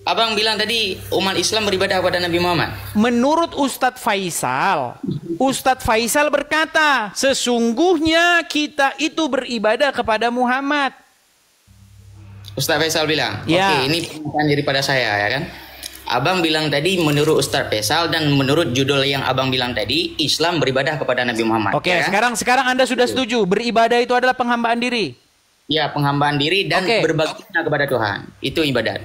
Abang bilang tadi umat Islam beribadah kepada Nabi Muhammad. Menurut Ustadz Faisal berkata, sesungguhnya kita itu beribadah kepada Muhammad. Ustadz Faisal bilang, Ya. oke, ini pernyataan daripada saya ya kan. Abang bilang tadi menurut Ustadz Faisal dan menurut judul yang abang bilang tadi, Islam beribadah kepada Nabi Muhammad. Oke, ya kan? sekarang Anda sudah setuju beribadah itu adalah penghambaan diri. Ya, penghambaan diri dan Oke. berbakti kepada Tuhan. Itu ibadat.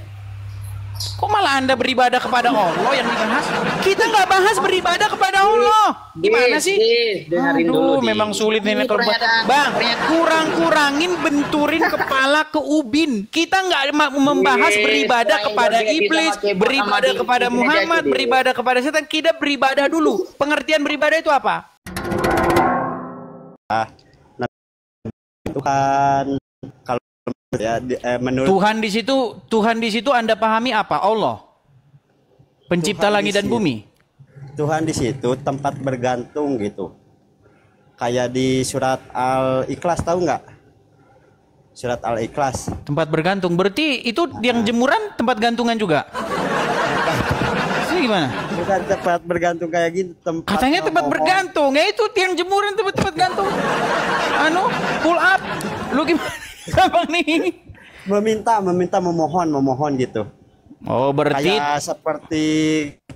Kok malah Anda beribadah kepada Allah yang dibahas? Kita nggak bahas beribadah kepada Allah. Gimana sih? Dengerin dulu. Memang sulit nih Ini kalau pernyataan- Bang, pernyataan- kurang-kurangin benturin kepala ke ubin. Kita nggak membahas beribadah kepada iblis, beribadah kepada Muhammad, beribadah kepada setan. Kita beribadah dulu. Pengertian beribadah itu apa? Tuhan, kalau ya menurut Tuhan di situ Anda pahami apa? Allah. Pencipta Tuhan langit di dan situ. bumi. Tuhan di situ tempat bergantung gitu. Kayak di surat Al-Ikhlas, tahu nggak? Surat Al-Ikhlas. Tempat bergantung. Berarti itu yang jemuran tempat gantungan juga. Ini gimana? Bukan tempat bergantung kayak gitu, tempat Katanya tempat memohon. bergantung. Ya itu tiang jemuran tempat gantung. Pull up. Lu gimana? Abang nih. meminta memohon gitu. Oh, berarti Kayak seperti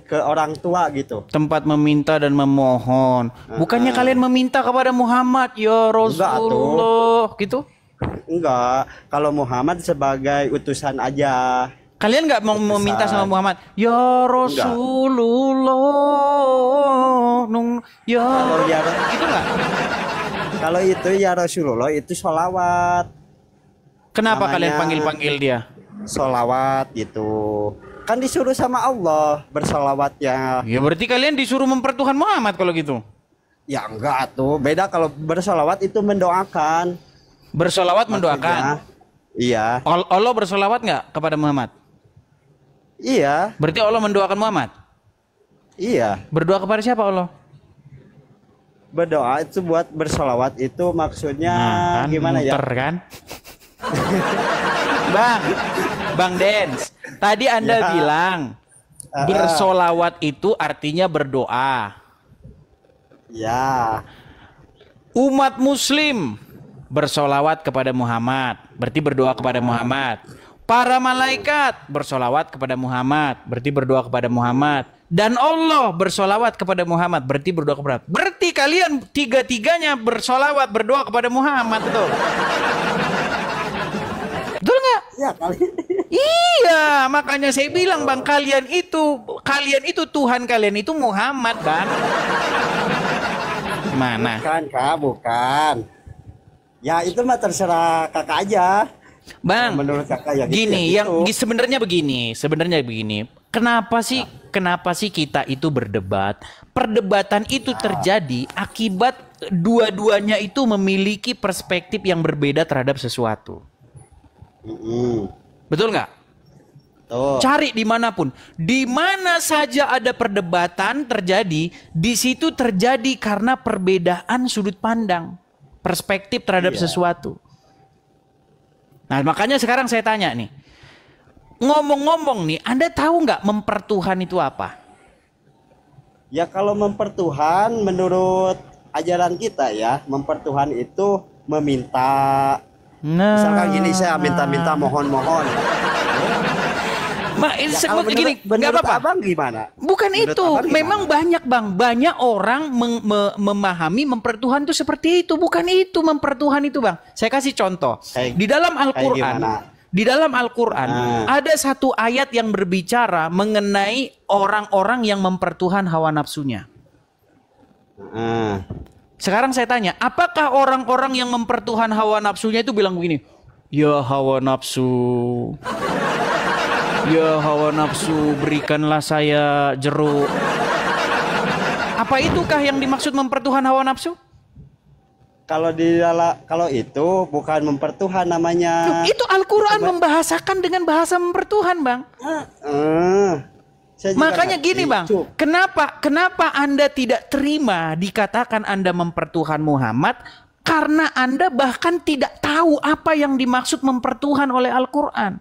ke orang tua gitu. tempat meminta dan memohon. Bukannya kalian meminta kepada Muhammad ya Rasulullah gitu? Enggak, kalau Muhammad sebagai utusan aja. Kalian nggak mau meminta sama Muhammad? Ya Rasulullah. Ya. Kalau ya, Gitu nggak? kalau itu ya Rasulullah itu sholawat. Kenapa Namanya- kalian panggil-panggil dia? Sholawat gitu. Kan disuruh sama Allah bersolawat ya. Ya berarti kalian disuruh mempertuhan Muhammad kalau gitu. Ya enggak tuh. Beda kalau bersolawat itu mendoakan. Bersolawat Maksudnya. mendoakan. Iya. Allah bersolawat nggak kepada Muhammad? Iya. Berarti Allah mendoakan Muhammad. Iya. Berdoa kepada siapa Allah? Berdoa itu buat bersolawat itu maksudnya Kan, gimana ya? muter, kan? Bang Dens, tadi Anda Ya. bilang bersolawat itu artinya berdoa. Ya. Umat Muslim bersolawat kepada Muhammad, berarti berdoa kepada Muhammad. Para malaikat bersolawat kepada Muhammad, berarti berdoa kepada Muhammad. Dan Allah bersolawat kepada Muhammad, berarti berdoa kepada. Berarti kalian tiga-tiganya bersolawat berdoa kepada Muhammad, betul? Betul nggak? Ya kali. Iya, makanya saya bilang bang, kalian itu Tuhan kalian itu Muhammad kan? Mana? Bukan kak, bukan. Ya itu mah terserah kakak aja. Bang, Menurut kakak ya gitu, gini, ya yang gitu. sebenarnya begini. Kenapa sih kita itu berdebat? Perdebatan itu terjadi akibat dua-duanya itu memiliki perspektif yang berbeda terhadap sesuatu. Betul nggak? Tuh. Cari dimanapun, di mana saja ada perdebatan terjadi, di situ terjadi karena perbedaan sudut pandang, perspektif terhadap sesuatu. Nah, makanya sekarang saya tanya nih, ngomong-ngomong nih, Anda tahu nggak mempertuhan itu apa? Ya kalau mempertuhan menurut ajaran kita ya, mempertuhan itu meminta. Nah, Misalkan gini, saya minta-minta mohon-mohon. Ya, kalau begini, nggak menurut apa-apa. abang gimana? Bukan Menurut itu, abang gimana? memang banyak bang, banyak orang memahami mempertuhan itu seperti itu, bukan itu mempertuhan itu bang. Saya kasih contoh, di dalam Al-Quran, ada satu ayat yang berbicara mengenai orang-orang yang mempertuhan hawa nafsunya. Sekarang saya tanya, apakah orang-orang yang mempertuhan hawa nafsunya itu bilang begini, ya hawa nafsu, ya hawa nafsu, berikanlah saya jeruk. Apa itukah yang dimaksud mempertuhan hawa nafsu? Kalau itu bukan mempertuhan namanya. Itu Al-Quran membahasakan dengan bahasa mempertuhan, bang. Saya juga Makanya ngerti. gini, bang. Kenapa Anda tidak terima dikatakan Anda mempertuhan Muhammad? Karena Anda bahkan tidak tahu apa yang dimaksud mempertuhan oleh Al-Quran.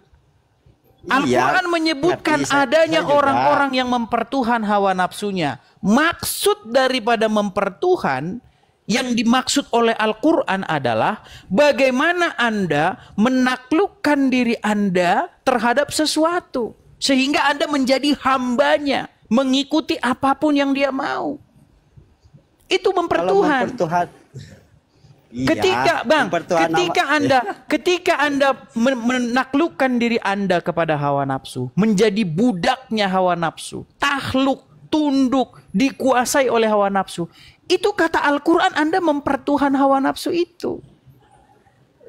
Al-Quran menyebutkan ngerti, adanya saya juga. orang-orang yang mempertuhan hawa nafsunya. Maksud daripada mempertuhan yang dimaksud oleh Al-Quran adalah bagaimana Anda menaklukkan diri Anda terhadap sesuatu. Sehingga Anda menjadi hambanya, mengikuti apapun yang dia mau. Itu Kalau mempertuhan. mempertuhan, iya, Ketika Anda menaklukkan diri Anda kepada hawa nafsu, menjadi budaknya hawa nafsu, takluk, tunduk, dikuasai oleh hawa nafsu, itu kata Al-Quran Anda mempertuhan hawa nafsu itu.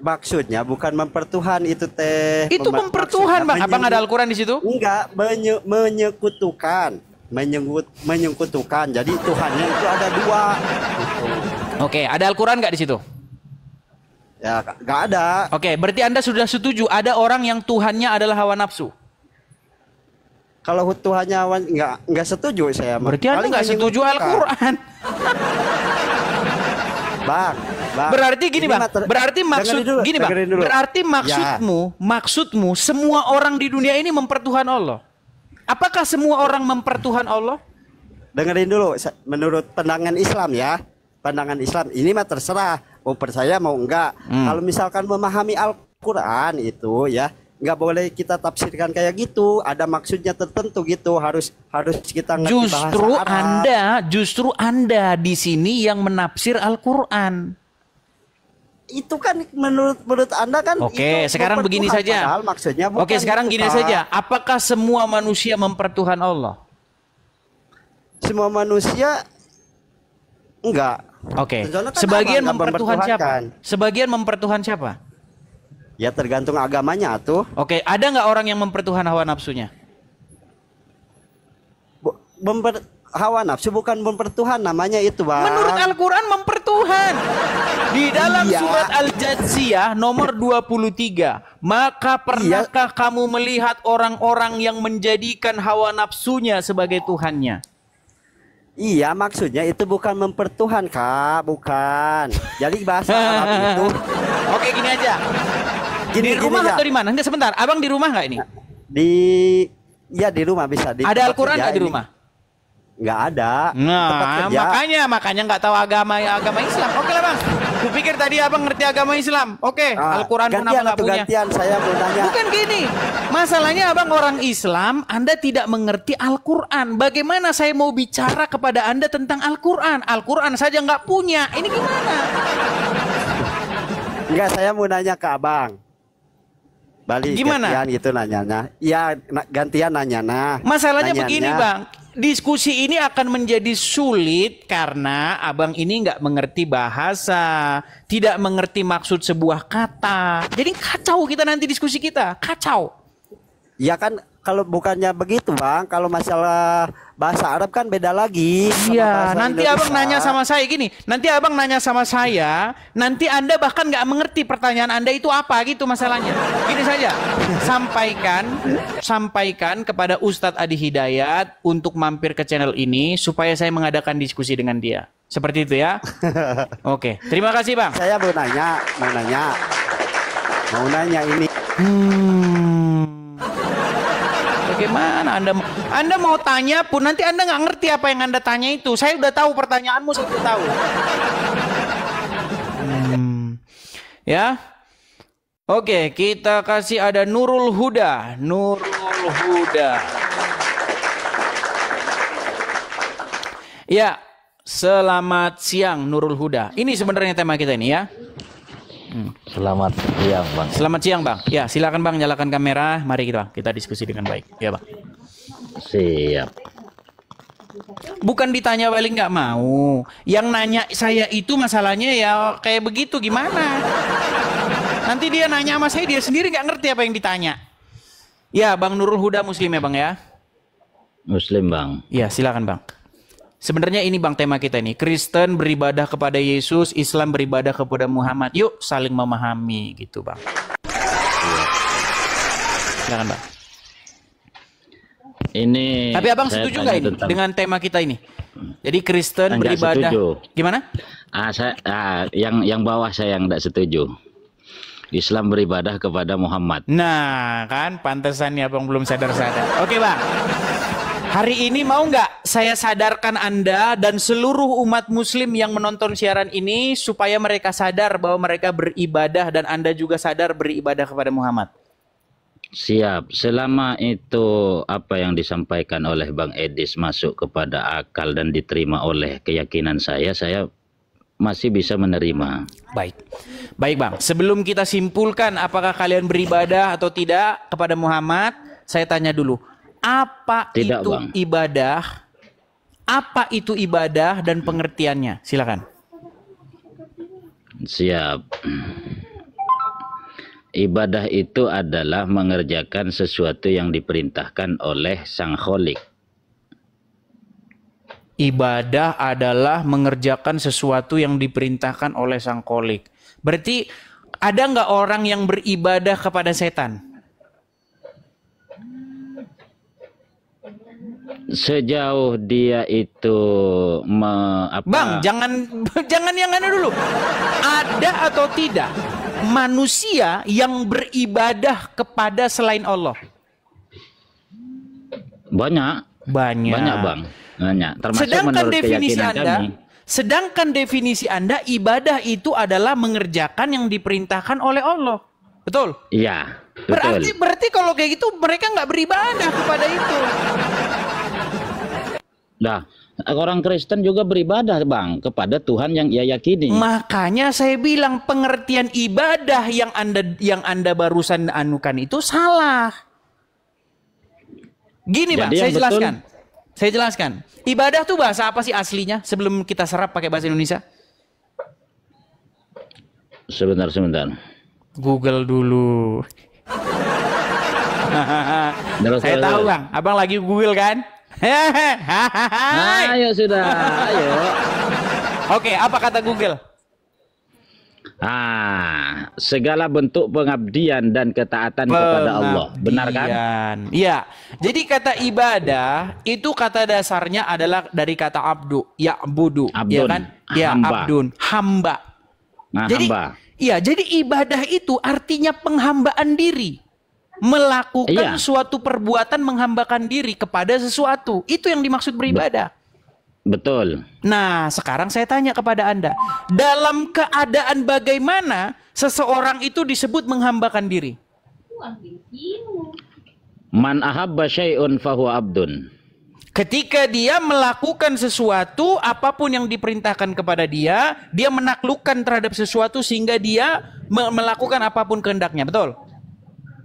maksudnya bukan mempertuhan itu teh. Itu mempertuhan, Bang. Abang ada Al-Quran di situ? Enggak, menyekutukan. Menyekutukan. Jadi Tuhannya itu ada dua. Gitu. Oke, ada Al-Quran nggak di situ? Ya, nggak ada. Oke, berarti Anda sudah setuju ada orang yang Tuhannya adalah hawa nafsu. Kalau Tuhannya nggak setuju saya. Berarti Anda nggak setuju menyekutukan. Al-Quran. Bang. Berarti gini, Bang. Berarti maksudmu semua orang di dunia ini mempertuhan Allah. Apakah semua orang mempertuhan Allah? Dengerin dulu, menurut pandangan Islam ya. Pandangan Islam ini mah terserah mau percaya mau enggak. Kalau misalkan memahami Al-Qur'an itu ya, nggak boleh kita tafsirkan kayak gitu. Ada maksudnya tertentu gitu, harus kita ngerti bahasa Arab. Justru Anda di sini yang menafsir Al-Qur'an. Itu kan menurut Anda kan. Oke, sekarang begini saja. Maksudnya Oke, sekarang gini saja. Apakah semua manusia mempertuhan Allah? Semua manusia enggak. Oke. Kan Sebagian mempertuhan siapa? Sebagian mempertuhan siapa? Ya tergantung agamanya tuh. Oke, ada nggak orang yang mempertuhan hawa nafsunya? Hawa nafsu bukan mempertuhan namanya itu, Bang. Menurut Al-Quran mempertuhan. Di dalam surat Al-Jatsiyah nomor 23. Maka pernahkah kamu melihat orang-orang yang menjadikan hawa nafsunya sebagai Tuhannya? Iya, maksudnya itu bukan mempertuhan, Kak. Bukan. Jadi bahasa Arab itu. Oke, gini aja. Di rumah atau di mana? Enggak, sebentar. Abang di rumah nggak ini? Di rumah bisa. Ada Al-Quran nggak di rumah? Nggak ada. Nah, makanya nggak tahu agama Islam. Oke lah, Bang. Kupikir tadi Abang ngerti agama Islam. Oke, Al-Quran kenapa nggak punya? Gantian, saya mau nanya. Bukan gini. Masalahnya Abang orang Islam, Anda tidak mengerti Al-Quran. Bagaimana saya mau bicara kepada Anda tentang Al-Quran? Al-Quran saja nggak punya. Ini gimana? Enggak, saya mau nanya ke Abang. Balik gimana? Gantian gitu nanyanya. Iya, gantian nanyanya. Masalahnya begini, Bang. Diskusi ini akan menjadi sulit karena Abang ini nggak mengerti bahasa, tidak mengerti maksud sebuah kata. Jadi kacau kita nanti diskusi kita, kacau. Ya kan kalau bukannya begitu, Bang. Kalau masalah bahasa Arab kan beda lagi. Iya, nanti Abang nanya sama saya gini. Nanti Abang nanya sama saya, nanti Anda bahkan nggak mengerti pertanyaan Anda itu apa gitu masalahnya. Gini saja, sampaikan kepada Ustadz Adi Hidayat untuk mampir ke channel ini supaya saya mengadakan diskusi dengan dia. Seperti itu ya. Oke, terima kasih, Bang. Saya mau nanya ini. Bagaimana Anda mau tanya pun nanti Anda nggak ngerti apa yang Anda tanya itu. Saya udah tahu pertanyaanmu, saya udah tahu. Ya. Oke, kita kasih ada Nurul Huda. Ya, selamat siang Nurul Huda. Ini sebenarnya tema kita ini ya. Selamat siang, Bang. Selamat siang, Bang. Ya, silakan Bang, nyalakan kamera. Mari kita diskusi dengan baik. Ya, Bang. Siap. Bukan ditanya balik nggak mau. Yang nanya saya itu masalahnya ya kayak begitu gimana? Nanti dia nanya sama saya, dia sendiri nggak ngerti apa yang ditanya. Ya, Bang Nurul Huda Muslim ya, Bang ya? Muslim, Bang. Ya, silakan Bang. Sebenarnya ini Bang tema kita ini. Kristen beribadah kepada Yesus, Islam beribadah kepada Muhammad. Yuk saling memahami gitu, Bang. Silakan, Bang. Ini. Tapi Abang setuju nggak ini dengan tema kita ini? Jadi Kristen enggak beribadah. Setuju. Gimana? Yang bawah saya yang tidak setuju. Islam beribadah kepada Muhammad. Nah, kan pantesan ya Bang belum sadar-sadar. Oke, Bang. Hari ini mau nggak saya sadarkan Anda dan seluruh umat muslim yang menonton siaran ini supaya mereka sadar bahwa mereka beribadah dan Anda juga sadar beribadah kepada Muhammad. Siap. Selama itu apa yang disampaikan oleh Bang Edis masuk kepada akal dan diterima oleh keyakinan saya masih bisa menerima. Baik. Baik, Bang. Sebelum kita simpulkan apakah kalian beribadah atau tidak kepada Muhammad, saya tanya dulu. Apa Tidak, itu Bang. ibadah? Apa itu ibadah dan pengertiannya? Silakan. Siap. Ibadah itu adalah mengerjakan sesuatu yang diperintahkan oleh Sang Kholik. Ibadah adalah mengerjakan sesuatu yang diperintahkan oleh Sang Kholik. Berarti ada nggak orang yang beribadah kepada setan? Sejauh dia itu Bang, jangan yang anu dulu. Ada atau tidak manusia yang beribadah kepada selain Allah? Banyak, Banyak, Bang. Banyak. Termasuk menurut keyakinan kami. Sedangkan definisi Anda, ibadah itu adalah mengerjakan yang diperintahkan oleh Allah. Betul? Iya, betul. Berarti kalau kayak gitu mereka nggak beribadah kepada itu. Nah, orang Kristen juga beribadah, Bang, kepada Tuhan yang ia yakini. Makanya saya bilang pengertian ibadah yang Anda barusan anukan itu salah. Gini, Bang, Jadi saya yang jelaskan. Saya jelaskan. Ibadah tuh bahasa apa sih aslinya sebelum kita serap pakai bahasa Indonesia? Sebentar. Google dulu. Saya tahu, Bang. Abang lagi Google kan? Ayo sudah, ayo. Oke, apa kata Google? Segala bentuk pengabdian dan ketaatan kepada Allah. Benar kan? Iya. Jadi kata ibadah itu kata dasarnya adalah dari kata abdu, ya'budu, ya kan? Ya, hamba. abdun, hamba. Nah, Jadi, hamba. iya, jadi ibadah itu artinya penghambaan diri. Melakukan suatu perbuatan menghambakan diri kepada sesuatu. Itu yang dimaksud beribadah. Betul. Nah, sekarang saya tanya kepada Anda. Dalam keadaan bagaimana seseorang itu disebut menghambakan diri? Man ahabba syai'un fahuwa abdun. Ketika dia melakukan sesuatu, apapun yang diperintahkan kepada dia, dia menaklukkan terhadap sesuatu sehingga dia melakukan apapun kehendaknya. Betul?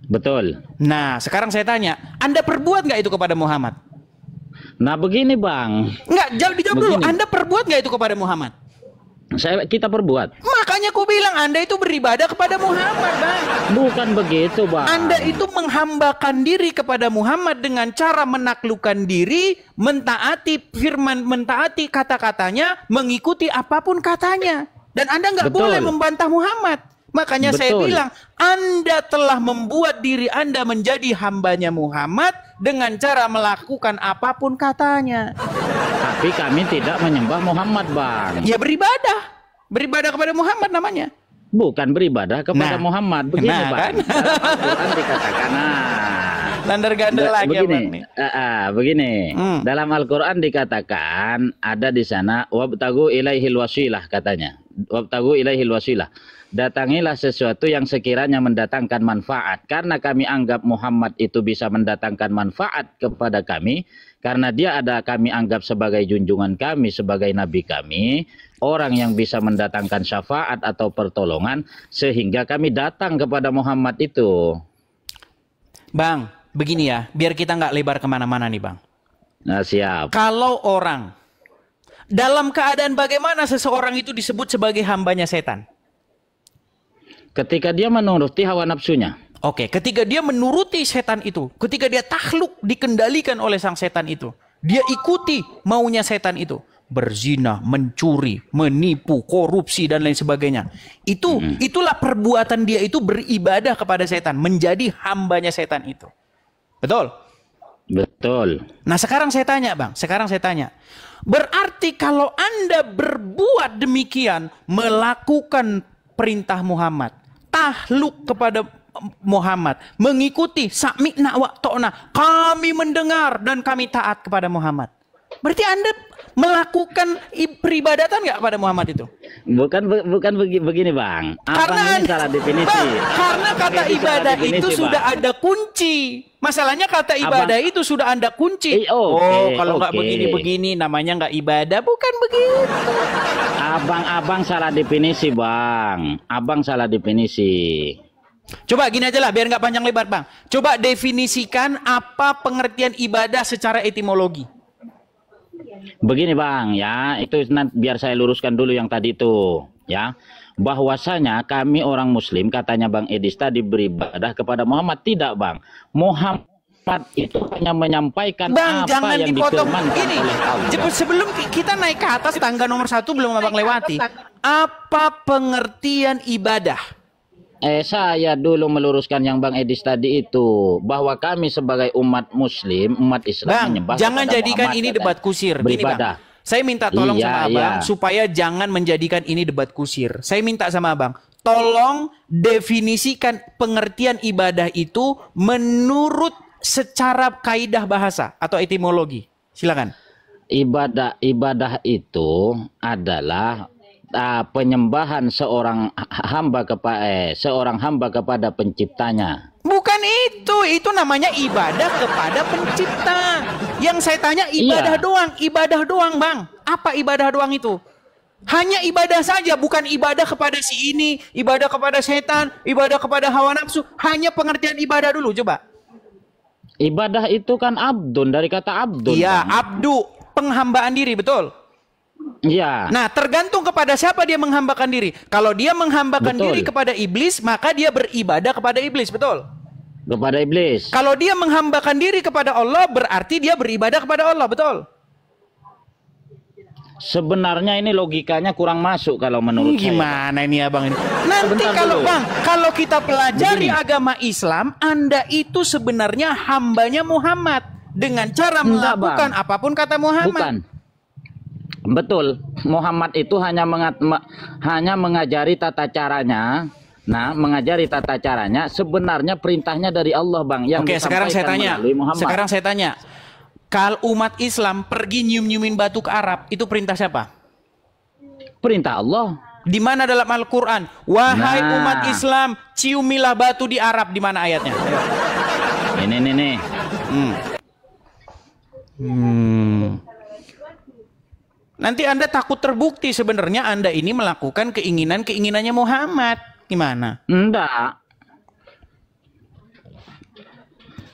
Betul. Nah, sekarang saya tanya, Anda perbuat nggak itu kepada Muhammad? Nah, begini, Bang. Nggak, dijawab dulu. Anda perbuat nggak itu kepada Muhammad? Kita perbuat. Makanya aku bilang Anda itu beribadah kepada Muhammad, Bang. Bukan begitu, Bang. Anda itu menghambakan diri kepada Muhammad dengan cara menaklukkan diri, mentaati firman, mentaati kata-katanya, mengikuti apapun katanya. Dan Anda nggak boleh membantah Muhammad. Makanya saya bilang, Anda telah membuat diri Anda menjadi hambanya Muhammad dengan cara melakukan apapun katanya. Tapi kami tidak menyembah Muhammad, Bang. Ya beribadah. Beribadah kepada Muhammad namanya. Bukan beribadah kepada Muhammad. Begini, Bang. Kan? Al-Quran dikatakan, Landar ganda lagi begini, begini. Dalam Al-Quran dikatakan, ada di sana, wabtagu ilaihil wasilah katanya. Wabtagu ilaihil wasilah. Datangilah sesuatu yang sekiranya mendatangkan manfaat. Karena kami anggap Muhammad itu bisa mendatangkan manfaat kepada kami. Karena dia kami anggap sebagai junjungan kami, sebagai nabi kami. Orang yang bisa mendatangkan syafaat atau pertolongan. Sehingga kami datang kepada Muhammad itu. Bang, begini ya. Biar kita nggak lebar kemana-mana nih, Bang. Nah, siap. Kalau orang, dalam keadaan bagaimana seseorang itu disebut sebagai hambanya setan? Ketika dia menuruti hawa nafsunya. Oke, ketika dia menuruti setan itu, ketika dia takluk dikendalikan oleh sang setan itu, dia ikuti maunya setan itu, berzina, mencuri, menipu, korupsi dan lain sebagainya. Itulah perbuatan dia itu beribadah kepada setan, menjadi hambanya setan itu. Betul? Betul. Nah, sekarang saya tanya, Bang, berarti kalau Anda berbuat demikian, melakukan perintah Muhammad, tahluk kepada Muhammad, mengikuti sami'na wa ta'na, kami mendengar dan kami taat kepada Muhammad. Berarti Anda melakukan peribadatan nggak pada Muhammad itu? Bukan begini Bang. Karena ini salah definisi. Bang, karena kata ibadah itu sudah ada kunci. Masalahnya kata ibadah itu sudah ada kunci. Kalau nggak begini-begini namanya nggak ibadah, bukan begitu. Abang salah definisi Bang. Abang salah definisi. Coba gini aja lah, biar nggak panjang lebar Bang. Coba definisikan apa pengertian ibadah secara etimologi. Begini Bang ya, itu nanti biar saya luruskan dulu yang tadi itu ya. Bahwasanya kami orang muslim, katanya Bang Edis tadi, beribadah kepada Muhammad. Tidak Bang, Muhammad itu hanya menyampaikan Bang, apa jangan yang dipotong difirmankan ini. oleh Allah. Sebelum kita naik ke atas tangga nomor 1 belum Abang lewati. Apa pengertian ibadah? Saya dulu meluruskan yang Bang Edis tadi itu, bahwa kami sebagai umat muslim, umat Islam Bang, menyembah jangan kepada jadikan Muhammad, ini debat kusir. Gini Bang, saya minta tolong sama Abang supaya jangan menjadikan ini debat kusir. Saya minta sama Abang, tolong definisikan pengertian ibadah itu menurut secara kaidah bahasa atau etimologi. Silakan. Ibadah itu adalah penyembahan seorang hamba kepada penciptanya. Bukan itu namanya ibadah kepada pencipta. Yang saya tanya ibadah doang Bang. Apa ibadah doang itu? Hanya ibadah saja, bukan ibadah kepada si ini, ibadah kepada setan, ibadah kepada hawa nafsu. Hanya pengertian ibadah dulu, coba. Ibadah itu kan abdun, dari kata abdun. Iya, abdu, penghambaan diri, betul? Iya. Nah, tergantung kepada siapa dia menghambakan diri. Kalau dia menghambakan diri kepada iblis, maka dia beribadah kepada iblis, betul? Kepada iblis. Kalau dia menghambakan diri kepada Allah, berarti dia beribadah kepada Allah, betul? Sebenarnya ini logikanya kurang masuk kalau menurut saya. Gimana ini Abang ini? Nanti kalau Bang, kalau kita pelajari agama Islam, Anda itu sebenarnya hambanya Muhammad dengan cara melakukan apapun kata Muhammad. Bukan. Betul, Muhammad itu hanya mengajari tata caranya. Nah, mengajari tata caranya sebenarnya perintahnya dari Allah, Bang. Oke, sekarang saya tanya. Kalau umat Islam pergi nyium-nyiumin batu ke Arab, itu perintah siapa? Perintah Allah. Di mana dalam Al-Qur'an? Wahai umat Islam, ciumilah batu di Arab, di mana ayatnya? Ini. Nanti Anda takut terbukti sebenarnya Anda ini melakukan keinginannya Muhammad. Gimana? Enggak.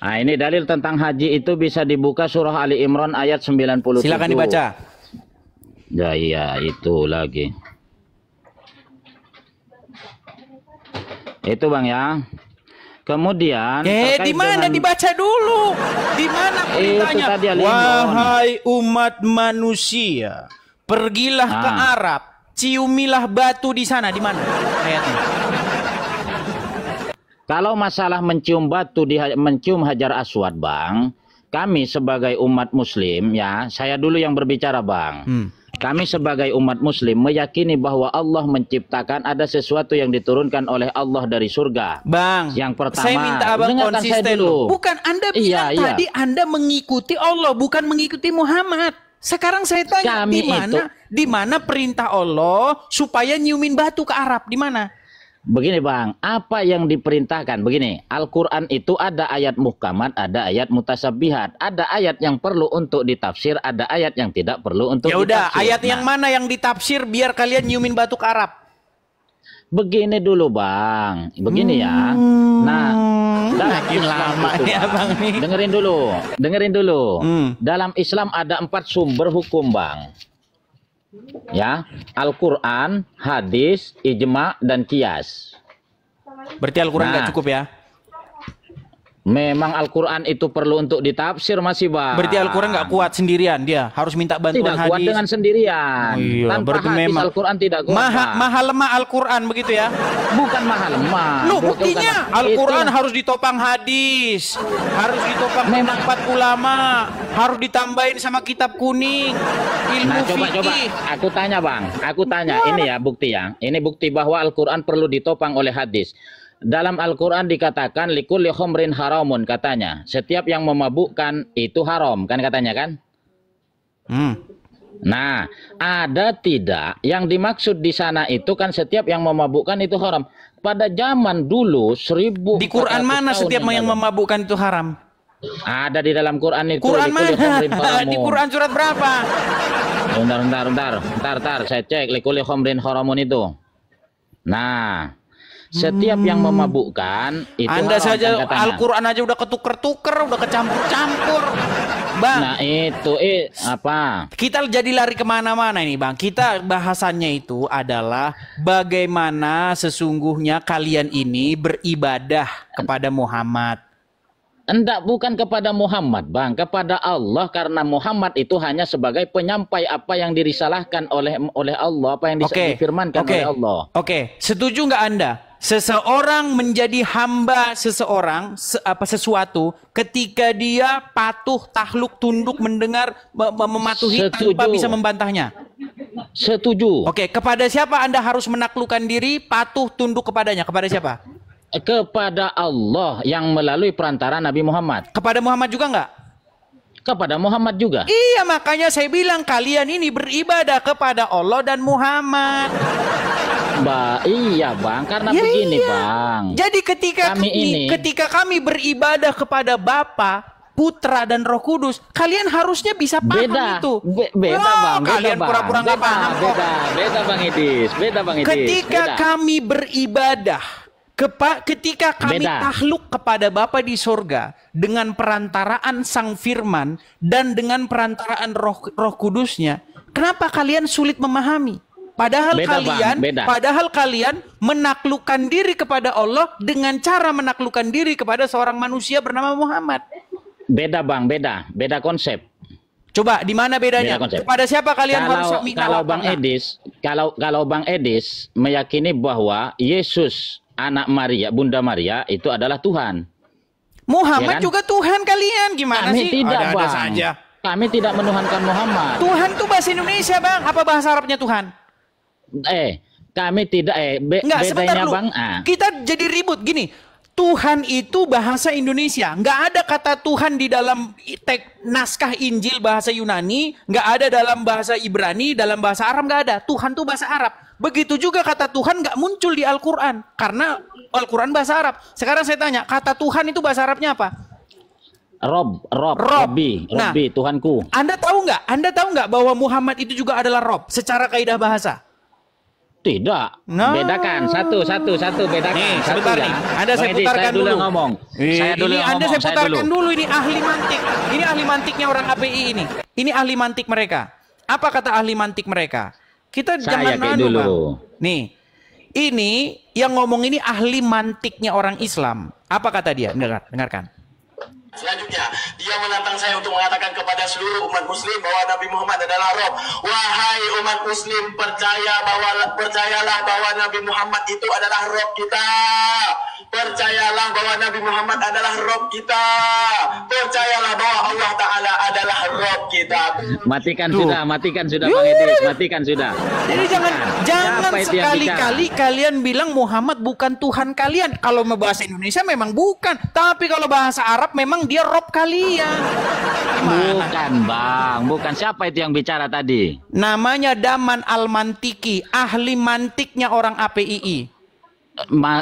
Nah, ini dalil tentang haji itu bisa dibuka surah Ali Imran ayat 97. Silakan dibaca. Ya iya, itu lagi. Itu Bang ya. Kemudian di mana dibaca dulu? Di mana perintahnya? Wahai umat manusia, pergilah ke Arab, ciumilah batu di sana. Di mana ayatnya? Kalau masalah mencium batu, mencium Hajar Aswad, Bang, kami sebagai umat muslim ya, saya dulu yang berbicara, Bang. Kami sebagai umat muslim meyakini bahwa Allah menciptakan ada sesuatu yang diturunkan oleh Allah dari surga. Bang, yang pertama, saya minta Abang konsisten dulu. Bukan Anda bilang tadi Anda mengikuti Allah, bukan mengikuti Muhammad. Sekarang saya tanya, di mana perintah Allah supaya nyiumin batu ke Arab? Di mana? Begini Bang, apa yang diperintahkan? Begini, Al-Quran itu ada ayat muhkamat, ada ayat mutasabihat, ada ayat yang perlu untuk ditafsir, ada ayat yang tidak perlu untuk ditafsir. Ya udah, ayat yang mana yang ditafsir biar kalian nyiumin batu ke Arab? Begini dulu Bang, begini ya. Nah, makin lama nih Abang nih. Dengerin dulu. Dalam Islam ada 4 sumber hukum Bang. Ya, Al-Quran, hadis, ijma, dan qiyas. Berarti Al-Quran nggak cukup ya? Memang Al-Quran itu perlu untuk ditafsir masih Bang. Berarti Al-Quran nggak kuat sendirian, dia harus minta bantuan tidak kuat hadis. dengan sendirian. Oh, iya. Tanpa Berarti hadis memang Al-Quran tidak kuat. Maha lemah Al-Quran begitu ya? Bukan maha lemah. Loh, buktinya Bukan. Al-Quran Itu- harus ditopang hadis, harus ditopang Memang. pendapat ulama, harus ditambahin sama kitab kuning, ilmu Nah, coba fikih. aku tanya Bang, aku tanya ini ya bukti ya. Ini bukti bahwa Al-Quran perlu ditopang oleh hadis. Dalam Al-Quran dikatakan likulli khomrin haramun katanya. Setiap yang memabukkan itu haram kan katanya kan? Nah, ada tidak yang dimaksud di sana itu kan setiap yang memabukkan itu haram. Pada zaman dulu 1400 Di Quran mana tahun setiap yang lalu. memabukkan itu haram? Ada di dalam Quran itu. Quran likulli mana? khomrin haramun. Di Quran surat berapa? Bentar, saya cek likulli khomrin haramun itu. Nah, setiap yang memabukkan itu Anda haram, saja kan katanya. Al-Quran aja udah ketuker-tuker, udah kecampur-campur. Bang, Nah itu apa? kita jadi lari kemana-mana ini Bang. Kita bahasannya itu adalah bagaimana sesungguhnya kalian ini beribadah kepada Muhammad. Enggak, bukan kepada Muhammad Bang, kepada Allah, karena Muhammad itu hanya sebagai penyampai apa yang dirisalahkan oleh Allah, apa yang difirmankan oleh Allah. Oke, setuju nggak Anda? Seseorang menjadi hamba seseorang sesuatu ketika dia patuh, takluk, tunduk, mendengar, mematuhi tanpa bisa membantahnya. Setuju. Oke, kepada siapa Anda harus menaklukkan diri, patuh, tunduk kepadanya? Kepada siapa? Kepada Allah yang melalui perantara Nabi Muhammad. Kepada Muhammad juga nggak? Kepada Muhammad juga. Iya, makanya saya bilang kalian ini beribadah kepada Allah dan Muhammad. Iya Bang, karena Ya, begini iya. Bang. Jadi ketika kami beribadah kepada Bapa, Putra dan Roh Kudus, kalian harusnya bisa paham itu. Beda Bang. Beda, Kalian Bang. pura-pura nggak paham kok. Beda Bang Idis. Beda Bang Idis. Ketika Beda. kami beribadah, ketika kami Beda. takluk kepada Bapa di sorga dengan perantaraan Sang Firman dan dengan perantaraan Roh Kudusnya, kenapa kalian sulit memahami? Padahal Beda, Bang. Beda. padahal kalian menaklukkan diri kepada Allah dengan cara menaklukkan diri kepada seorang manusia bernama Muhammad. Beda Bang, beda konsep. Coba di mana bedanya? Beda konsep. Kepada siapa kalian harus minta kalau Bang lapang? Edis, kalau Bang Edis meyakini bahwa Yesus anak Maria, Bunda Maria itu adalah Tuhan. Muhammad Ya kan? juga Tuhan kalian, gimana Kami sih? tidak Ada-ada Bang. saja. Kami tidak menuhankan Muhammad. Tuhan tuh bahasa Indonesia Bang, apa bahasa Arabnya Tuhan? Kami tidak Enggak, sebentar bedanya lu. Bang. Kita jadi ribut gini. Tuhan itu bahasa Indonesia. Nggak ada kata Tuhan di dalam naskah Injil bahasa Yunani. Nggak ada dalam bahasa Ibrani, dalam bahasa Arab nggak ada. Tuhan tuh bahasa Arab. Begitu juga kata Tuhan nggak muncul di Al-Quran. Karena Al-Quran bahasa Arab. Sekarang saya tanya, kata Tuhan itu bahasa Arabnya apa? Robbi, Nah, Tuhanku. Anda tahu nggak bahwa Muhammad itu juga adalah Rob secara kaidah bahasa? Tidak. Nah. Bedakan satu bedakan. Nih, Satu sebentar ya. nih. Anda saya Bang Edi, putarkan saya dulu dulu. ngomong. Saya dulu Ini ngomong. Anda saya saya putarkan dulu. dulu ini ahli mantik. Ini ahli mantiknya orang API ini. Ini ahli mantik mereka. Apa kata ahli mantik mereka? Kita Saya jangan kayak anu, dulu. Bang. Nih. Ini yang ngomong ini ahli mantiknya orang Islam. Apa kata dia? Dengarkan. Selanjutnya, dia menantang saya untuk mengatakan kepada seluruh umat muslim bahwa Nabi Muhammad adalah Rob. Wahai umat muslim, percayalah bahwa Nabi Muhammad itu adalah Rob kita. Percayalah bahwa Nabi Muhammad adalah Rob kita. Percayalah bahwa Allah Ta'ala adalah Rob kita. Matikan sudah Bang Idris, matikan sudah. Jadi jangan Siapa itu yang sekali-kali kalian bilang Muhammad bukan Tuhan kalian. Kalau bahasa Indonesia memang bukan, tapi kalau bahasa Arab memang dia Rob kalian. Bukan Bang, bukan. Siapa itu yang bicara tadi? Namanya Daman Al-Mantiki, ahli mantiknya orang APII.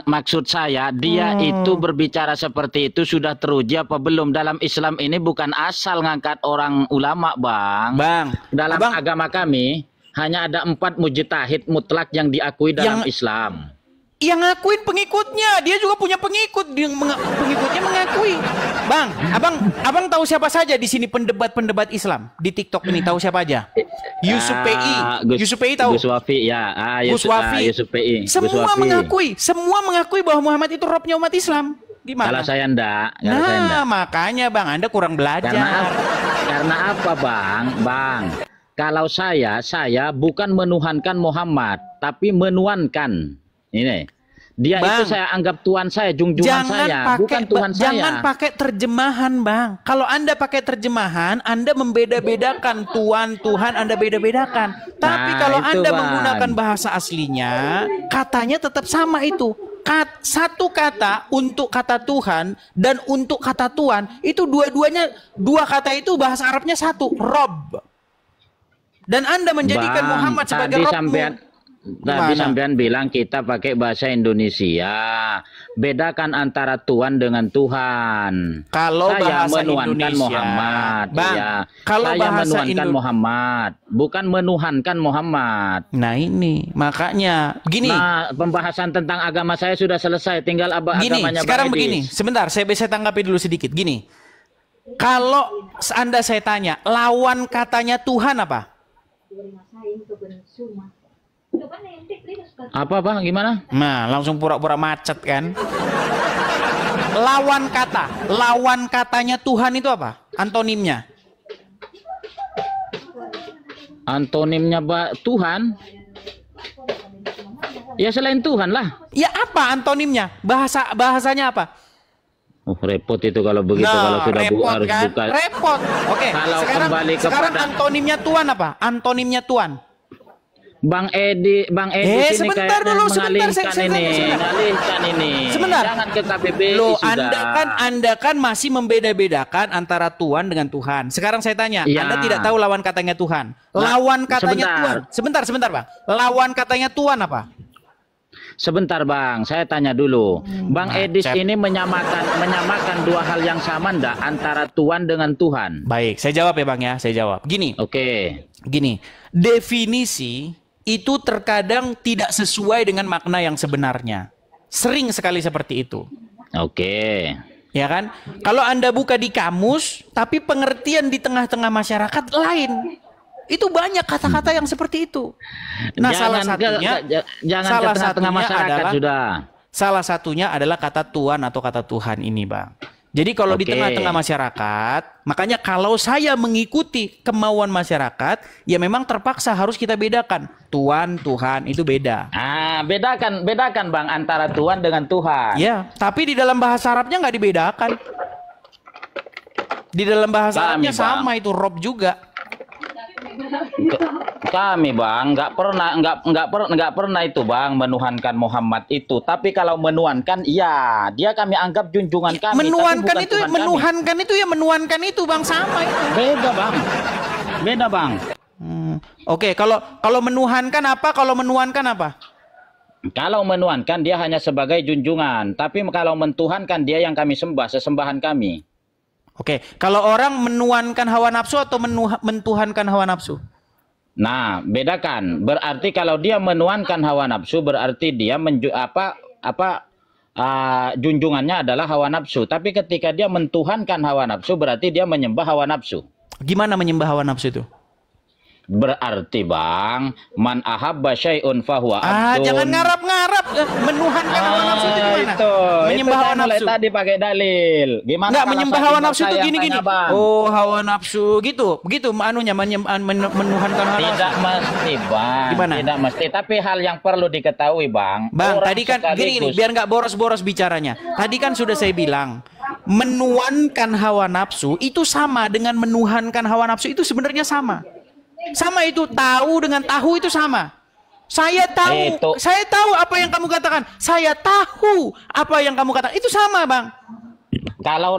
Maksud saya dia itu berbicara seperti itu sudah teruji apa belum? Dalam Islam ini bukan asal ngangkat orang ulama Bang. Dalam agama kami hanya ada 4 mujtahid mutlak yang diakui dalam Islam. Yang ngakuin pengikutnya, dia juga punya pengikut, pengikutnya mengakui. Bang, abang tahu siapa saja di sini pendebat Islam di TikTok ini, tahu siapa aja? Yusuf PI, Yusuf PI tahu? Gus Wafi ya, Gus Wafi. Yusuf PI. Semua mengakui bahwa Muhammad itu Robnya umat Islam. Gimana? Kalau saya enggak. Makanya Bang, Anda kurang belajar. Karena apa Bang? Bang, kalau saya bukan menuhankan Muhammad, tapi menuankan. Ini. Dia Bang, itu saya anggap Tuhan saya, junjungan saya, bukan Tuhan saya. Jangan pakai terjemahan, Bang. Kalau Anda pakai terjemahan, Anda membeda-bedakan Tuhan, Anda beda-bedakan. Tapi kalau Anda menggunakan bahasa aslinya, katanya tetap sama itu. Satu kata untuk kata Tuhan dan untuk kata Tuhan, itu dua kata itu bahasa Arabnya satu, Rob. Dan Anda menjadikan Bang, Muhammad sebagai Robmu. Tadi sampean bilang kita pakai bahasa Indonesia. Bedakan antara Tuhan dengan Tuhan. Kalau saya bahasa menuhankan Indonesia, Muhammad, Bang, ya. kalau Saya bahasa menuhankan Muhammad, bukan menuhankan Muhammad. Nah ini makanya gini. Nah, pembahasan tentang agama saya sudah selesai, tinggal agamanya sekarang Bang Edis. begini, sebentar saya bisa tanggapi dulu sedikit. Gini, kalau Anda saya tanya, lawan katanya Tuhan apa? Apa Bang? Gimana? Nah, langsung pura-pura macet kan? Lawan katanya Tuhan itu apa? Antonimnya? Antonimnya Tuhan? Ya selain Tuhan lah. Ya apa antonimnya? Bahasanya apa? Oh, repot itu kalau begitu, kalau sudah harus kan? buka. Repot. Oke. Kalau kembali sekarang kepada antonimnya Tuhan apa? Antonimnya Tuhan. Bang Edi ini sebentar kayak dulu, mengalihkan ini. Sebentar. Jangan ke KBBI Loh, sudah. Anda kan masih membeda-bedakan antara Tuhan dengan Tuhan. Sekarang saya tanya, Ya. Anda tidak tahu lawan katanya Tuhan. Lawan katanya sebentar. Tuhan. Sebentar, Bang. Lawan katanya Tuhan apa? Sebentar Bang, saya tanya dulu. Bang Edis ini menyamakan dua hal yang sama ndak antara Tuhan dengan Tuhan? Baik, saya jawab ya Bang ya, saya jawab. Gini. Oke. Gini, definisi itu terkadang tidak sesuai dengan makna yang sebenarnya. Sering sekali seperti itu. Oke. Ya kan? Kalau Anda buka di kamus, tapi pengertian di tengah-tengah masyarakat lain. Itu banyak kata-kata yang seperti itu. Nah, jangan ke tengah-tengah masyarakat sudah. Salah satunya adalah kata Tuhan atau kata Tuhan ini, Bang. Jadi kalau di tengah-tengah masyarakat, makanya kalau saya mengikuti kemauan masyarakat, ya memang terpaksa harus kita bedakan. Tuhan itu beda. Bedakan Bang antara Tuhan dengan Tuhan. Ya, tapi di dalam bahasa Arabnya nggak dibedakan. Di dalam bahasa Arabnya sama itu, Rob juga. Kami Bang nggak pernah itu Bang menuhankan Muhammad itu. Tapi kalau menuhankan, iya dia kami anggap junjungan kami. Menuhankan itu, menuhankan itu Bang, sama itu. Beda Bang. Oke, kalau menuhankan apa? Kalau menuhankan apa? Kalau menuhankan dia hanya sebagai junjungan. Tapi kalau mentuhankan dia yang kami sembah, sesembahan kami. Oke, kalau orang menuhankan hawa nafsu atau mentuhankan hawa nafsu? Nah, bedakan. Berarti kalau dia menuhankan hawa nafsu, berarti dia junjungannya adalah hawa nafsu. Tapi ketika dia mentuhankan hawa nafsu, berarti dia menyembah hawa nafsu. Gimana menyembah hawa nafsu itu? Berarti Bang, man ahabba syai'un fahuwa abdun. Jangan ngarap-ngarap. Menuhankan hawa nafsu itu gimana? Menyembah hawa nafsu. Tadi pakai dalil. Gimana? Enggak, menyembah hawa nafsu itu gini-gini. Oh, hawa nafsu gitu. Begitu anunya menuhankan hawa nafsu. Tidak mesti, Bang. Gimana? Tidak mesti, tapi hal yang perlu diketahui, Bang. Bang, tadi kan gini, biar nggak boros-boros bicaranya. Tadi kan sudah saya bilang, menuhankan hawa nafsu itu sama dengan menuhankan hawa nafsu, itu sebenarnya sama. Sama itu, tahu dengan tahu itu sama. Saya tahu apa yang kamu katakan. Saya tahu apa yang kamu katakan. Itu sama, Bang. Kalau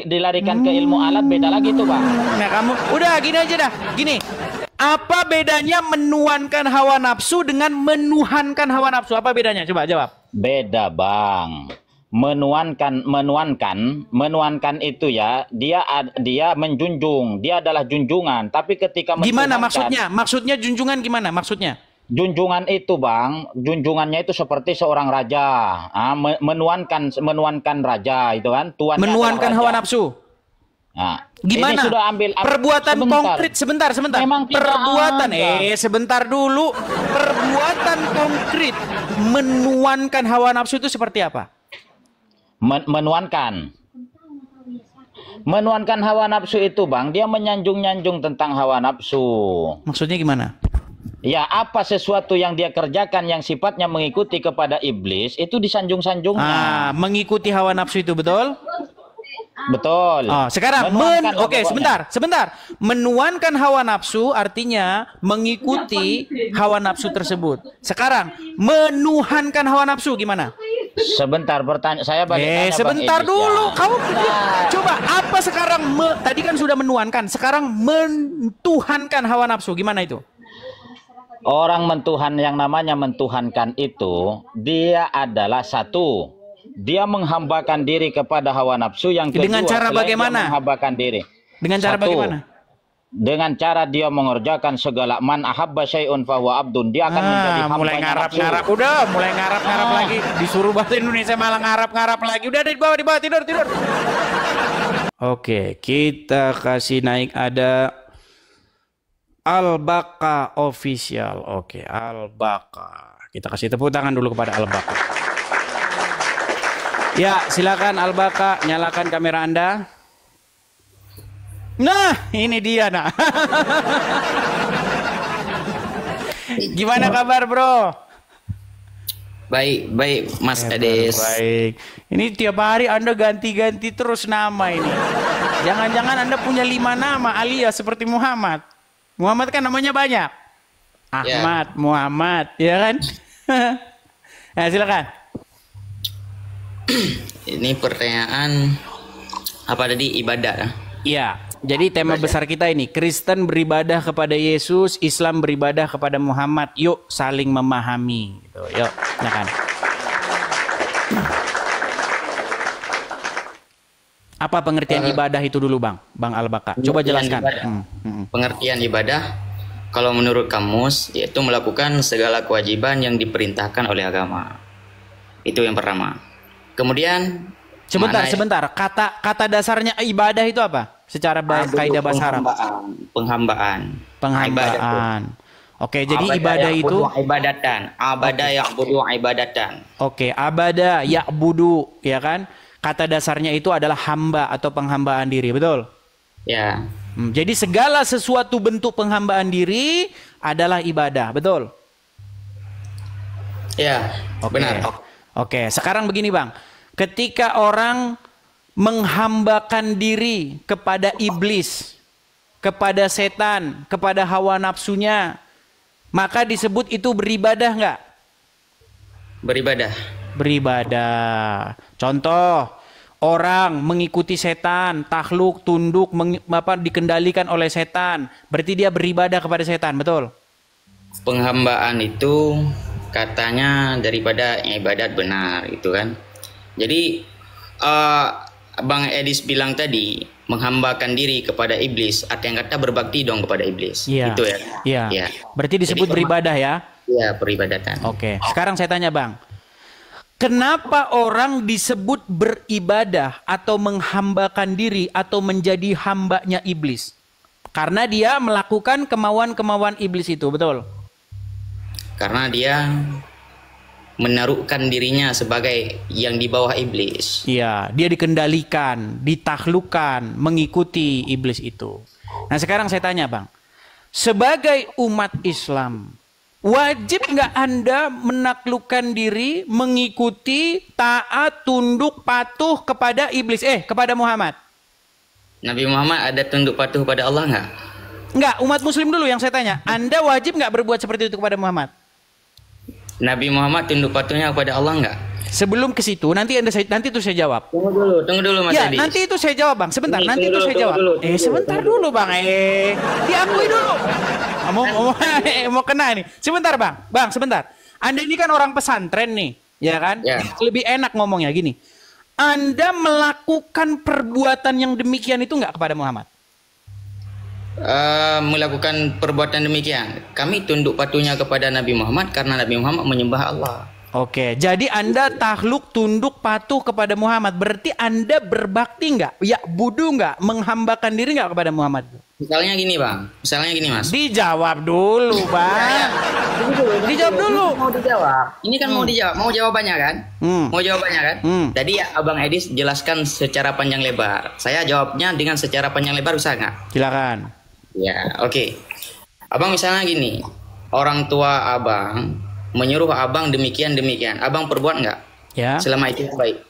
dilarikan ke ilmu alat beda lagi tuh, Bang. Nah, kamu udah gini aja dah. Gini. Apa bedanya menuhankan hawa nafsu dengan menuhankan hawa nafsu? Apa bedanya? Coba jawab. Beda, Bang. Menuhankan itu ya, dia menjunjung, dia adalah junjungan. Tapi ketika gimana maksudnya junjungan gimana maksudnya? Junjungan itu, Bang, junjungannya itu seperti seorang raja. Menuhankan raja itu kan, tuannya menuhankan hawa nafsu. Nah, gimana? Ini sudah ambil perbuatan konkret. Sebentar. Memang perbuatan sebentar dulu. Perbuatan konkret menuhankan hawa nafsu itu seperti apa? Menuankan. Menuankan hawa nafsu itu, Bang, dia menyanjung-nyanjung tentang hawa nafsu. Maksudnya gimana? Ya, apa sesuatu yang dia kerjakan yang sifatnya mengikuti kepada iblis, itu disanjung-sanjungnya. Mengikuti hawa nafsu itu, betul? Betul. Sekarang sebentar. Menuankan hawa nafsu artinya mengikuti hawa nafsu tersebut. Sekarang menuhankan hawa nafsu gimana? Sebentar, saya balik sebentar dulu. Kamu coba apa sekarang? Tadi kan sudah menuankan, sekarang mentuhankan hawa nafsu gimana itu? Orang yang namanya mentuhankan itu, dia adalah satu, dia menghambakan diri kepada hawa nafsu. Yang kedua, dengan cara bagaimana? Menghambakan diri. Dengan cara bagaimana? Dengan cara dia mengerjakan segala man ahabba syai'un fahuwa abdun. Dia akan menjadi hamba. Mulai ngarap-ngarap. Udah, mulai ngarap-ngarap lagi. Disuruh bahasa Indonesia malah ngarap-ngarap lagi. Udah, di bawah tidur. Oke, kita kasih naik ada Al-Baqa official. Oke, Al-Baqa. Kita kasih tepuk tangan dulu kepada Al-Baqa. Ya, silakan Al-Baqa, nyalakan kamera Anda. Nah, ini dia, nah. Gimana kabar, Bro? Baik, Mas Ades. Baik. Ini tiap hari Anda ganti-ganti terus nama ini. Jangan-jangan Anda punya 5 nama alias seperti Muhammad. Muhammad kan namanya banyak. Ahmad, Muhammad, ya kan? Nah, silakan. Ini pertanyaan apa tadi, ibadah? Iya. Jadi tema besar kita ini, Kristen beribadah kepada Yesus, Islam beribadah kepada Muhammad. Yuk saling memahami. Gitu. Yuk, silakan. Apa pengertian ibadah itu dulu, Bang Al-Baqa? Coba jelaskan. Pengertian ibadah, kalau menurut kamus, yaitu melakukan segala kewajiban yang diperintahkan oleh agama. Itu yang pertama. Kemudian sebentar. Kata dasarnya ibadah itu apa? Secara kaidah bahasa Arab. Penghambaan. Oke, jadi ibadah itu ibadatan. Abada ya'budu ibadatan. Oke, abada ya'budu, ya kan? Kata dasarnya itu adalah hamba atau penghambaan diri, betul? Ya. Jadi segala sesuatu bentuk penghambaan diri adalah ibadah, betul? Ya, benar. Oke, sekarang begini, Bang. Ketika orang menghambakan diri kepada iblis, kepada setan, kepada hawa nafsunya, maka disebut itu beribadah nggak? Beribadah. Contoh, orang mengikuti setan, takluk, tunduk, dikendalikan oleh setan, berarti dia beribadah kepada setan, betul? Penghambaan itu katanya daripada ibadat benar, itu kan. Jadi Bang Edis bilang tadi, menghambakan diri kepada iblis, artinya kata berbakti dong kepada iblis. Iya. Itu ya. Iya. Berarti disebut beribadah ya? Iya, peribadatan. Oke. Sekarang saya tanya, Bang. Kenapa orang disebut beribadah atau menghambakan diri atau menjadi hambanya iblis? Karena dia melakukan kemauan-kemauan iblis itu, betul? Karena dia menaruhkan dirinya sebagai yang di bawah iblis. Iya, dia dikendalikan, ditaklukkan, mengikuti iblis itu. Nah, sekarang saya tanya, Bang. Sebagai umat Islam, wajib nggak Anda menaklukkan diri, mengikuti, taat, tunduk, patuh kepada iblis? Kepada Muhammad. Nabi Muhammad ada tunduk patuh pada Allah nggak? Nggak, umat muslim dulu yang saya tanya. Anda wajib nggak berbuat seperti itu kepada Muhammad? Nabi Muhammad tunduk patuhnya kepada Allah nggak? Sebelum ke situ, nanti itu saya jawab. Tunggu dulu Mas Edi. Nanti itu saya jawab, Bang. Sebentar, jawab. Sebentar dulu, Bang. Diakui dulu. Mau kena nih. Sebentar, Bang. Bang, sebentar. Anda ini kan orang pesantren nih, ya kan? Ya. Lebih enak ngomongnya gini. Anda melakukan perbuatan yang demikian itu nggak kepada Muhammad? Melakukan perbuatan demikian. Kami tunduk patuhnya kepada Nabi Muhammad karena Nabi Muhammad menyembah Allah. Oke, jadi Anda takluk, tunduk, patuh kepada Muhammad. Berarti Anda berbakti nggak? Ya, budu nggak? Menghambakan diri nggak kepada Muhammad? Misalnya gini, Bang. Misalnya gini, Mas. Dijawab dulu, Bang. Dijawab dulu. Mau dijawab. Ini kan mau dijawab, mau jawabannya kan? Mau jawabannya kan? Tadi ya Abang Edis jelaskan secara panjang lebar. Saya jawabnya dengan secara panjang lebar, bisa nggak? Silakan. Ya, oke. Abang misalnya gini, orang tua Abang menyuruh Abang demikian. Abang perbuat nggak? Ya. Selama itu baik.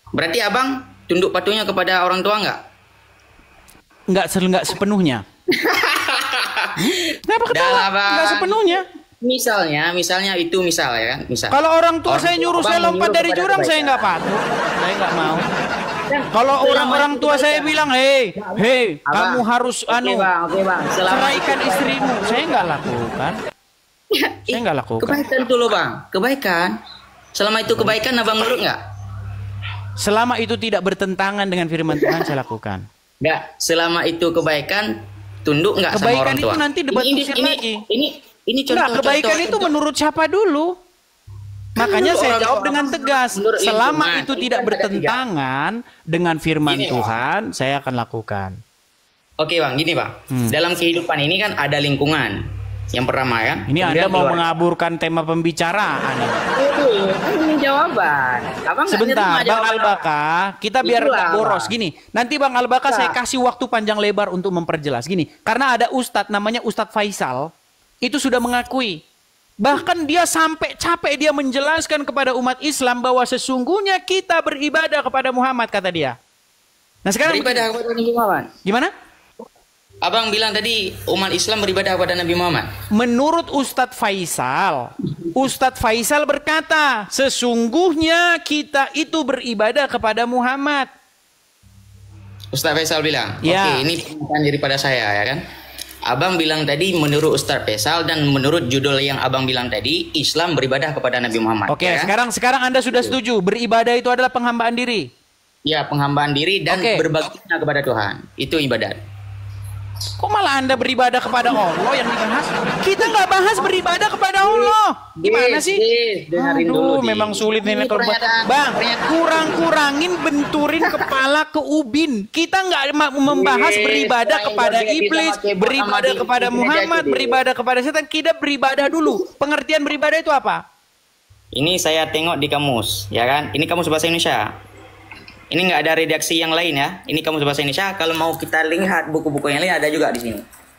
Berarti Abang tunduk patuhnya kepada orang tua nggak? Nggak sepenuhnya. Kenapa ketawa? Nggak sepenuhnya. Misalnya itu misal ya kan? Misal. Kalau orang tua Orang saya tua nyuruh Abang saya lompat menyuruh dari kepada jurang, saya kebaikan. nggak patuh. Saya nggak mau. Kalau Selama orang itu tua saya kebaikan. bilang, hei, Abang, kamu harus Oke bang. ceraikan istrimu. Saya nggak lakukan. Saya nggak lakukan. Kebaikan dulu bang, kebaikan. Selama itu kebaikan, Abang nurut nggak? Selama itu tidak bertentangan dengan firman Tuhan, saya lakukan. Nggak. Selama itu kebaikan, tunduk nggak sama Kebaikan orang tua? itu nanti debat kusir lagi. Ini contoh. Enggak, kebaikan itu menurut siapa dulu? Makanya Menurut saya orang jawab tua. dengan tegas. Menurut Selama lingkungan. itu Ini tidak kan ada bertentangan dengan firman Gini, Tuhan, saya akan lakukan. Oke bang, gini bang. Dalam kehidupan ini kan ada lingkungan. Yang pertama ya. Ini Anda Kemudian mau keluarga. mengaburkan tema pembicaraan. Ini jawaban. Abang nggak Sebentar, nerima Bang jawaban Albaka, kita biar Itulah, nggak boros. Bang. Gini, nanti Bang Albaka saya kasih waktu panjang lebar untuk memperjelas. Gini, karena ada Ustadz namanya Ustadz Faisal, itu sudah mengakui. Bahkan dia sampai capek dia menjelaskan kepada umat Islam bahwa sesungguhnya kita beribadah kepada Muhammad, kata dia. Nah sekarang beribadah kepada Nabi Muhammad. gimana? Abang bilang tadi umat Islam beribadah kepada Nabi Muhammad. Menurut Ustadz Faisal berkata, sesungguhnya kita itu beribadah kepada Muhammad. Ustaz Faisal bilang, Ya. oke ini pernyataan daripada saya ya kan. Abang bilang tadi menurut Ustaz Faisal dan menurut judul yang abang bilang tadi, Islam beribadah kepada Nabi Muhammad. Oke, ya kan? sekarang Anda sudah setuju, beribadah itu adalah penghambaan diri. Ya, penghambaan diri dan Oke. berbaktinya kepada Tuhan. Itu ibadat. Kok malah Anda beribadah kepada Allah yang dibahas? Kita nggak bahas beribadah kepada Allah. Gimana sih? Dengerin dulu. Memang sulit nih Ini kalau buat. pernyataan- Bang, pernyataan- kurang-kurangin benturin kepala ke ubin. Kita nggak membahas beribadah Yang kepada joget di iblis, sama keyboard beribadah sama kepada di- Muhammad, di- beribadah kepada setan. Kita beribadah dulu. Pengertian beribadah itu apa? Ini saya tengok di kamus, ya kan? Ini kamus bahasa Indonesia. Ini nggak ada redaksi yang lain ya. Ini kamus bahasa Indonesia. Kalau mau kita lihat buku-buku yang lain ada juga di sini.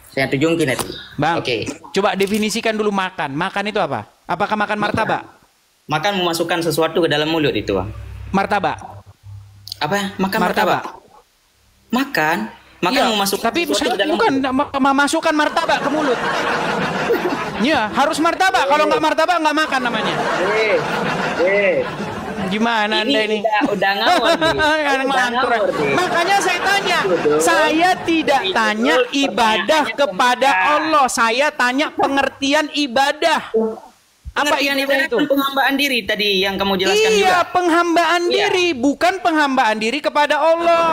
Saya tunjukin nanti. Bang, Oke. coba definisikan dulu makan. Makan itu apa? Apakah makan martabak? Makan memasukkan sesuatu ke dalam mulut itu, Bang. Martabak. Apa? Makan Martabak. Makan Iya, memasukkan tapi sesuatu ke dalam bukan mulut. memasukkan martabak ke mulut. Iya, harus martabak. Kalau nggak martabak nggak makan namanya. Gimana Anda ini? Udah ngawur nih. Kan Udah ngantur. ngawur nih. Makanya saya tanya, Betul. saya tidak Betul, tanya ibadah pertanyaannya kepada kemudian. Allah, saya tanya pengertian ibadah. Apa Pengertian ibadah ibadah itu? kan penghambaan diri tadi yang kamu jelaskan Iya, juga. penghambaan Iya. diri, bukan penghambaan diri kepada Allah.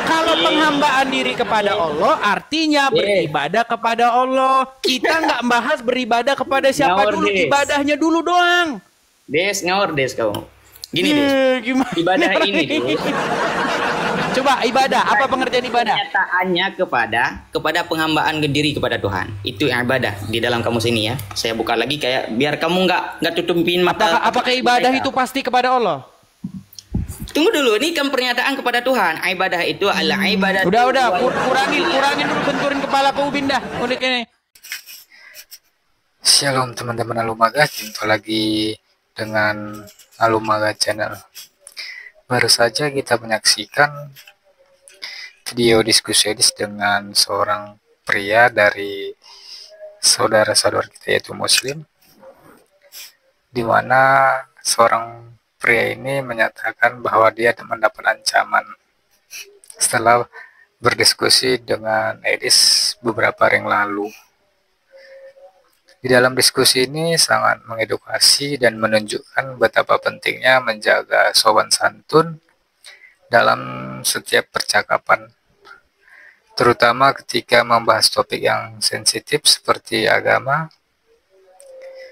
Kalau penghambaan diri kepada Allah, artinya beribadah kepada Allah. Kita nggak bahas beribadah kepada siapa Ngawur, dulu, Des. ibadahnya dulu doang. Des, ngawur Des kamu. Gini Des. Gimana? Ibadah ini Des. Coba ibadah, apa pengertian ibadah? Kenyataannya kepada penghambaan diri kepada Tuhan. Itu yang ibadah di dalam kamus ini ya. Saya buka lagi kayak biar kamu nggak tutupin mata. Apakah ibadah itu pasti kepada Allah? Tunggu dulu, ini kan pernyataan kepada Tuhan. Ibadah itu adalah ibadah. Udah, kurangin dulu, benturin kepala ke ubin dah. Udah kene. Shalom teman-teman Alumaga, jumpa lagi dengan Alumaga Channel. Baru saja kita menyaksikan video diskusi dengan seorang pria dari saudara-saudara kita yaitu Muslim, di mana seorang pria ini menyatakan bahwa dia mendapat ancaman setelah berdiskusi dengan Edis beberapa hari yang lalu. Di dalam diskusi ini sangat mengedukasi dan menunjukkan betapa pentingnya menjaga sopan santun dalam setiap percakapan, terutama ketika membahas topik yang sensitif seperti agama.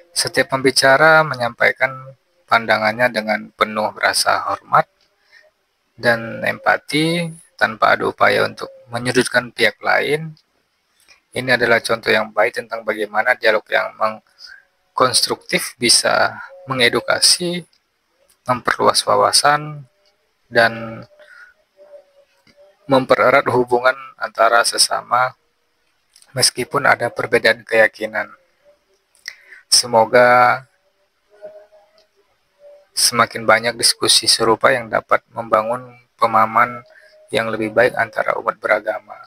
Setiap pembicara menyampaikan pandangannya dengan penuh rasa hormat dan empati tanpa ada upaya untuk menyudutkan pihak lain. Ini adalah contoh yang baik tentang bagaimana dialog yang konstruktif, bisa mengedukasi, memperluas wawasan, dan mempererat hubungan antara sesama meskipun ada perbedaan keyakinan. Semoga semakin banyak diskusi serupa yang dapat membangun pemahaman yang lebih baik antara umat beragama.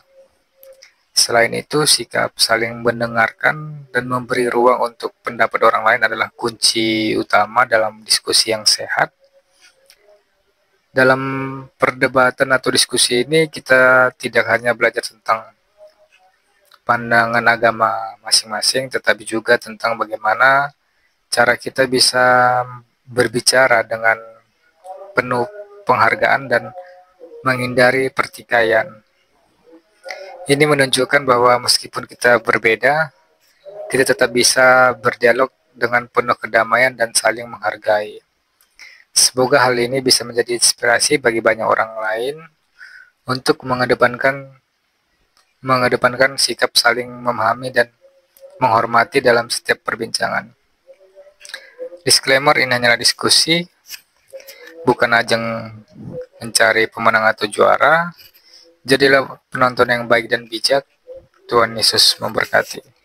Selain itu, sikap saling mendengarkan dan memberi ruang untuk pendapat orang lain adalah kunci utama dalam diskusi yang sehat. Dalam perdebatan atau diskusi ini, kita tidak hanya belajar tentang pandangan agama masing-masing, tetapi juga tentang bagaimana cara kita bisa berbicara dengan penuh penghargaan dan menghindari pertikaian. Ini menunjukkan bahwa meskipun kita berbeda, kita tetap bisa berdialog dengan penuh kedamaian dan saling menghargai. Semoga hal ini bisa menjadi inspirasi bagi banyak orang lain untuk mengedepankan sikap saling memahami dan menghormati dalam setiap perbincangan. Disclaimer, ini hanyalah diskusi, bukan ajang mencari pemenang atau juara. Jadilah penonton yang baik dan bijak. Tuhan Yesus memberkati.